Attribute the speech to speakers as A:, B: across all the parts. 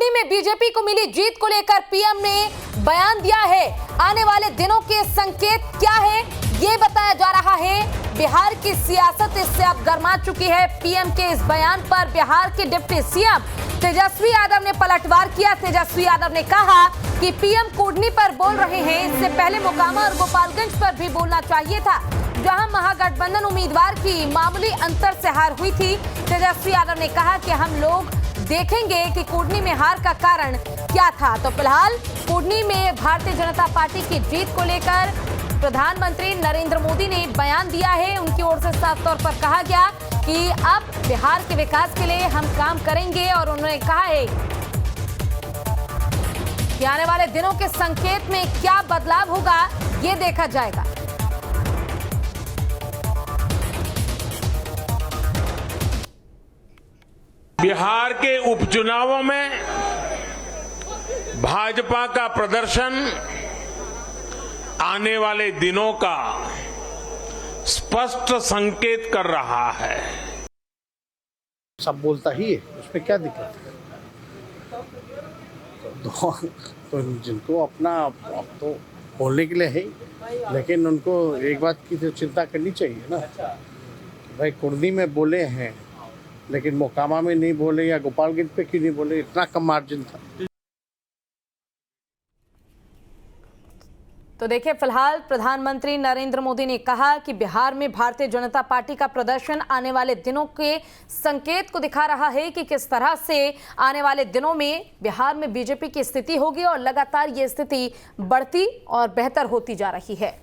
A: कुर्नी में बीजेपी को मिली जीत को लेकर पीएम ने बयान दिया है। आने वाले दिनों के संकेत क्या है ये बताया जा रहा है। बिहार की सियासत इससे अब गर्मा चुकी है। पीएम के इस बयान पर बिहार के डिप्टी सीएम तेजस्वी यादव ने पलटवार किया। तेजस्वी यादव ने कहा कि पीएम कुर्नी पर बोल रहे हैं, इससे पहले मोकामा और गोपालगंज पर भी बोलना चाहिए था, जहां महागठबंधन उम्मीदवार की मामूली अंतर से हार हुई थी। तेजस्वी यादव ने कहा कि हम लोग देखेंगे कि कुर्नी में हार का कारण क्या था। तो फिलहाल कुर्नी में भारतीय जनता पार्टी की जीत को लेकर प्रधानमंत्री नरेंद्र मोदी ने बयान दिया है। उनकी ओर से साफ तौर पर कहा गया कि अब बिहार के विकास के लिए हम काम करेंगे और उन्होंने कहा है कि आने वाले दिनों के संकेत में क्या बदलाव होगा ये देखा जाएगा।
B: बिहार के उपचुनावों में भाजपा का प्रदर्शन आने वाले दिनों का स्पष्ट संकेत कर रहा है।
C: सब बोलता ही है, उसमें क्या दिक्कत है? तो जिनको अपना अब तो बोलने के लिए है, लेकिन उनको एक बात की तो चिंता करनी चाहिए ना, भाई कुर्नी में बोले हैं लेकिन मोकामा में नहीं बोले या गोपालगंज पे क्यों नहीं बोले, इतना कम मार्जिन था।
A: तो देखिए, फिलहाल प्रधानमंत्री नरेंद्र मोदी ने कहा कि बिहार में भारतीय जनता पार्टी का प्रदर्शन आने वाले दिनों के संकेत को दिखा रहा है कि किस तरह से आने वाले दिनों में बिहार में बीजेपी की स्थिति होगी और लगातार ये स्थिति बढ़ती और बेहतर होती जा रही है।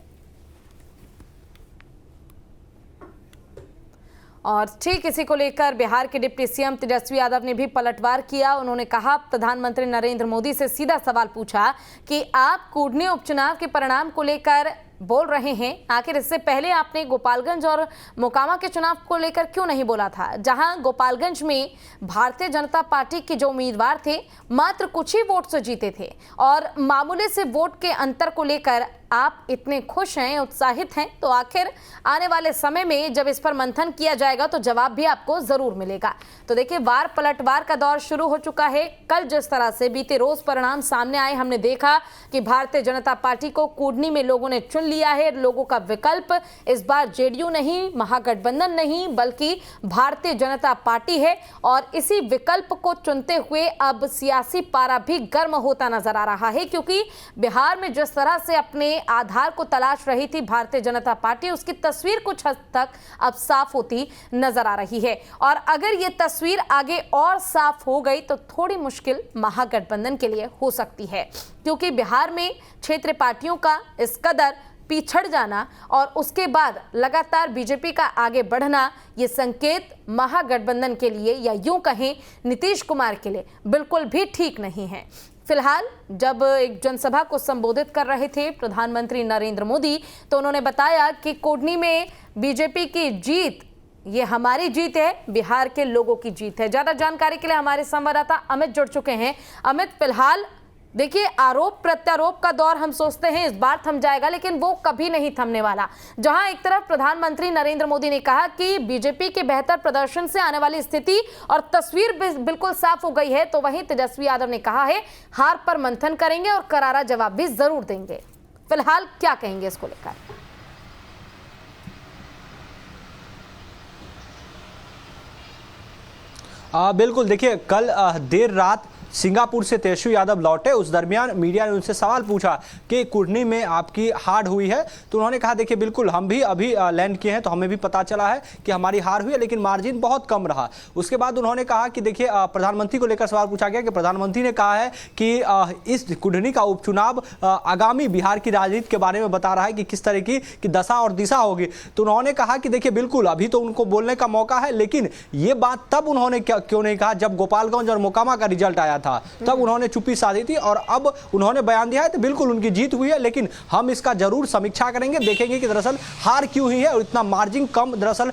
A: और ठीक इसी को लेकर बिहार के डिप्टी सीएम तेजस्वी यादव ने भी पलटवार किया। उन्होंने कहा, प्रधानमंत्री नरेंद्र मोदी से सीधा सवाल पूछा कि आप कुर्नी उपचुनाव के परिणाम को लेकर बोल रहे हैं, आखिर इससे पहले आपने गोपालगंज और मोकामा के चुनाव को लेकर क्यों नहीं बोला था, जहां गोपालगंज में भारतीय जनता पार्टी के जो उम्मीदवार थे मात्र कुछ ही वोट से जीते थे और मामूली से वोट के अंतर को लेकर आप इतने खुश हैं, उत्साहित हैं। तो आखिर आने वाले समय में जब इस पर मंथन किया जाएगा तो जवाब भी आपको जरूर मिलेगा। तो देखिए, वार पलटवार का दौर शुरू हो चुका है। कल जिस तरह से बीते रोज परिणाम सामने आए, हमने देखा कि भारतीय जनता पार्टी को कुर्नी में लोगों ने चुन लिया है। लोगों का विकल्प इस बार जेडीयू नहीं, महागठबंधन नहीं, बल्कि भारतीय जनता पार्टी है और इसी विकल्प को चुनते हुए अब सियासी पारा भी गर्म होता नजर आ रहा है, क्योंकि बिहार में जिस तरह से अपने आधार को तलाश रही थी भारतीय जनता पार्टी, उसकी तस्वीर कुछ हद तक अब साफ होती नजर आ रही है। और अगर ये तस्वीर आगे और साफ हो गई तो थोड़ी मुश्किल महागठबंधन के लिए हो सकती है, क्योंकि बिहार में क्षेत्रीय पार्टियों का इस कदर पिछड़ जाना और उसके बाद लगातार बीजेपी का आगे बढ़ना, ये संकेत महागठबंधन के लिए या यूं कहें नीतीश कुमार के लिए बिल्कुल भी ठीक नहीं है। फिलहाल जब एक जनसभा को संबोधित कर रहे थे प्रधानमंत्री नरेंद्र मोदी, तो उन्होंने बताया कि कुर्नी में बीजेपी की जीत ये हमारी जीत है, बिहार के लोगों की जीत है। ज्यादा जानकारी के लिए हमारे संवाददाता अमित जुड़ चुके हैं। अमित, फिलहाल देखिए, आरोप प्रत्यारोप का दौर हम सोचते हैं इस बार थम जाएगा, लेकिन वो कभी नहीं थमने वाला। जहां एक तरफ प्रधानमंत्री नरेंद्र मोदी ने कहा कि बीजेपी के बेहतर प्रदर्शन से आने वाली स्थिति और तस्वीर बिल्कुल साफ हो गई है, तो वहीं तेजस्वी यादव ने कहा है हार पर मंथन करेंगे और करारा जवाब भी जरूर देंगे। फिलहाल क्या कहेंगे इसको लेकर?
D: बिल्कुल, देखिए, कल देर रात सिंगापुर से तेजस्वी यादव लौटे। उस दरमियान मीडिया ने उनसे सवाल पूछा कि कुर्नी में आपकी हार हुई है, तो उन्होंने कहा, देखिए बिल्कुल, हम भी अभी लैंड किए हैं तो हमें भी पता चला है कि हमारी हार हुई है, लेकिन मार्जिन बहुत कम रहा। उसके बाद उन्होंने कहा कि देखिए, प्रधानमंत्री को लेकर सवाल पूछा गया कि प्रधानमंत्री ने कहा है कि इस कुर्नी का उपचुनाव आगामी बिहार की राजनीति के बारे में बता रहा है कि किस तरह की दशा और दिशा होगी। तो उन्होंने कहा कि देखिए बिल्कुल, अभी तो उनको बोलने का मौका है, लेकिन ये बात तब उन्होंने क्यों नहीं कहा जब गोपालगंज और मोकामा का रिजल्ट आया था, तब उन्होंने चुप्पी साधी थी। और अब उन्होंने बयान दिया है तो बिल्कुल उनकी जीत हुई है, लेकिन हम इसका जरूर समीक्षा करेंगे, देखेंगे कि दरअसल हार क्यों हुई है और इतना मार्जिन कम, दरअसल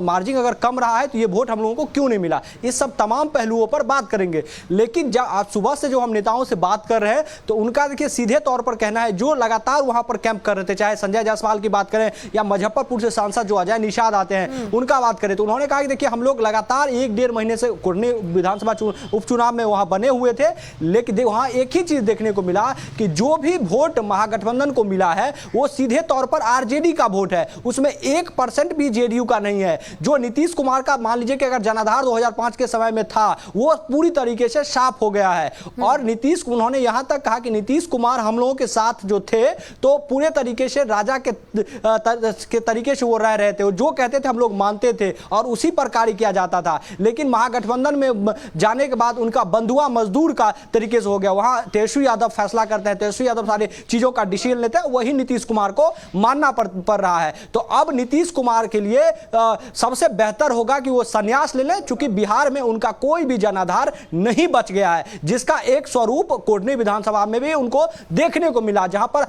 D: मार्जिन अगर कम रहा है तो ये वोट हम लोगों को क्यों नहीं मिला। इस सब तमाम पहलुओं पर बात करेंगे। लेकिन जब आज सुबह से जो हम नेताओं से बात कर रहे हैं, तो उनका देखिए सीधे तौर पर कहना है, जो लगातार वहां पर कैंप कर रहे थे, चाहे संजय जायसवाल की बात करें या मुजफ्फरपुर से सांसद जो अजय निषाद आते हैं उनका बात करें, तो उन्होंने कहा कि देखिए हम लोग लगातार 1-1.5 महीने से कुर्नी विधानसभा उपचुनाव में वहां बने हुए थे, लेकिन वहां एक ही चीज देखने को मिला कि जो भी वोट महागठबंधन को मिला है वो सीधे तौर पर आरजेडी का वोट है, उसमें 1% भी जेडीयू का नहीं है। जो नीतीश कुमार का मान लीजिए कि अगर जनाधार 2005 के समय में था वो पूरी तरीके से साफ हो गया है। और उन्होंने यहां तक कहा कि नीतीश कुमार हम लोगों के साथ जो थे तो पूरे तरीके से राजा के तरीके से वो रह रहे थे, जो कहते थे हम लोग मानते थे और उसी पर कार्य किया जाता था। लेकिन महागठबंधन में जाने के बाद उनका बंधुआ मजदूर का तरीके से हो गया, वहां तेजस्वी यादव फैसला करते हैं, तेजस्वी यादव सारी चीजों का डिसीजन लेते हैं, वही नीतीश कुमार को मानना पड़ रहा है। तो अब नीतीश कुमार के लिए सबसे बेहतर होगा कि वो संन्यास ले लें, क्योंकि बिहार में उनका कोई भी जनाधार नहीं बच गया है, जिसका एक स्वरूप कोटनी विधानसभा में भी उनको देखने को मिला, जहां पर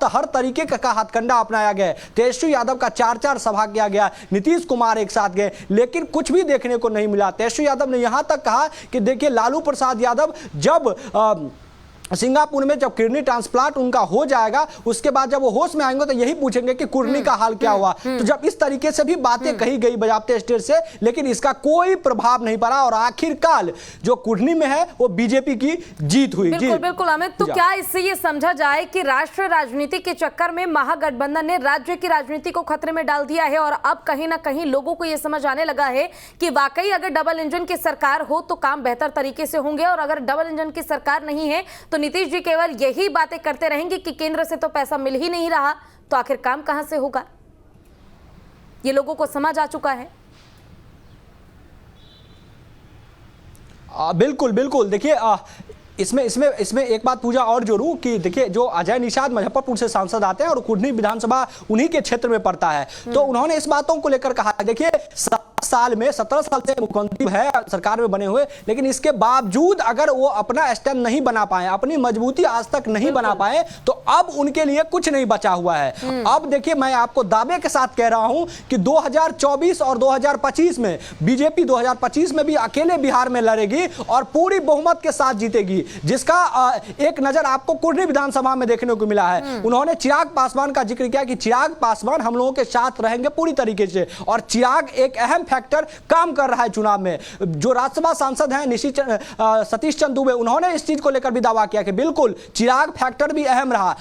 D: हर तरीके का हथकंडा अपनाया गया। तेजस्वी यादव का 4 सभा किया गया, नीतीश कुमार एक साथ गए, लेकिन कुछ भी देखने को नहीं मिला। तेजस्वी यादव ने यहां तक कहा कि देखिए लालू प्रसाद यादव जब सिंगापुर में जब किडनी ट्रांसप्लांट उनका हो जाएगा, उसके बाद जब वो होश में आएंगे तो यही पूछेंगे कि कुर्नी का हाल क्या हुआ। तो जब इस तरीके से भी बातें कही गई बजाबते स्टेज से, लेकिन इसका कोई प्रभाव नहीं पड़ा और आखिरकार जो कुर्नी में है वो बीजेपी की जीत हुई।
A: बिल्कुल बिल्कुल अमित, तो क्या इससे ये समझा जाए कि राष्ट्रीय राजनीति के चक्कर में महागठबंधन ने राज्य की राजनीति को खतरे में डाल दिया है और अब कहीं ना कहीं लोगों को यह समझ आने लगा है कि वाकई अगर डबल इंजन की सरकार हो तो काम बेहतर तरीके से होंगे, और अगर डबल इंजन की सरकार नहीं है तो नीतीश जी केवल यही बातें करते रहेंगे कि केंद्र से तो पैसा मिल ही नहीं रहा, तो आखिर काम कहां से होगा? ये लोगों को समझ आ चुका है।
D: बिल्कुल बिल्कुल, देखिए इसमें एक बात पूजा और जोड़ूं कि देखिए जो अजय निषाद मुजफ्फरपुर से सांसद आते हैं और कुर्नी विधानसभा उन्हीं के क्षेत्र में पड़ता है, तो उन्होंने इस बातों को लेकर कहा, देखिए 17 साल से मुख्यमंत्री है, सरकार में बने हुए, लेकिन इसके बावजूद अगर वो अपना स्टैंड नहीं बना पाए, अपनी मजबूती आज तक नहीं बना पाए, तो अब उनके लिए कुछ नहीं बचा हुआ है। अब देखिए मैं आपको दावे के साथ कह रहा हूं कि 2024 और 2025 में बीजेपी 2025 में भी अकेले बिहार में लड़ेगी और पूरी बहुमत के साथ जीतेगी, जिसका एक नजर आपको कुर्नी विधानसभा में देखने को मिला है। उन्होंने चिराग पासवान का जिक्र किया कि चिराग पासवान हम लोगों के साथ रहेंगे पूरी तरीके से, और चिराग एक अहम फैक्टर काम कर रहा है चुनाव में। जो राज्यसभा सांसद हैं सतीश चंद दुबे, उन्होंने इस चीज को लेकर भी दावा किया कि बिल्कुल चिराग फैक्टर भी अहम रहा।